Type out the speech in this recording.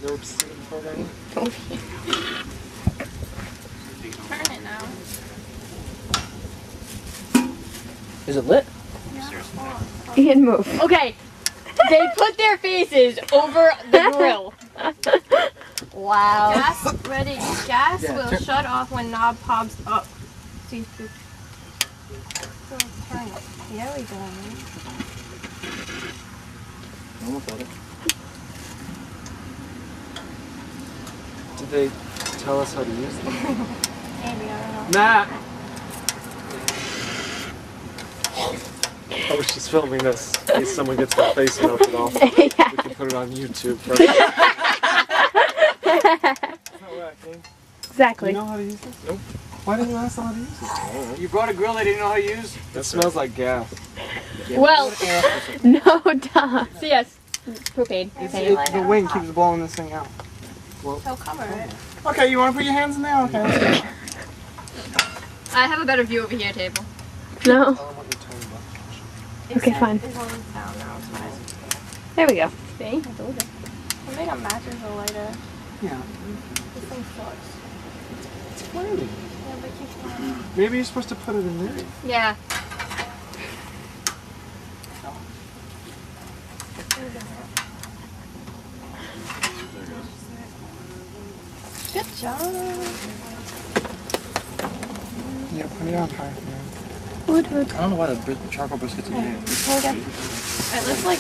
Never seen it before, Becky? Turn it now. Is it lit? Ian, move. Okay, they put their faces over the grill. Wow. Gas ready. Gas Yeah, will shut off when knob pops up. See, so turn it. There we go. Almost got it. Did they tell us how to use it? Maybe, I don't know. Matt! Oh, she's filming this in case someone gets their face melted off. Yeah. We can put it on YouTube first. That's not where I came. Exactly. Do you know how to use this? Nope. Why didn't you ask them how to use it? You brought a grill they didn't know how to use? It smells like gas. Well, No, duh. so yes, propane. The wind keeps blowing this thing out. So cover it. Okay, you want to put your hands in there? Okay, let's go. I have a better view over here, table. No. Tell them what you're talking about. Okay, fine. It's on down now. It's fine. There we go. See? I told you. I think it matches the lighter. Yeah. This thing sucks. It's flaming. Yeah, but keep going. Maybe you're supposed to put it in there. Yeah. Good job. Yeah, put it on high. Wood, wood. I don't know why the charcoal briskets are here. It looks like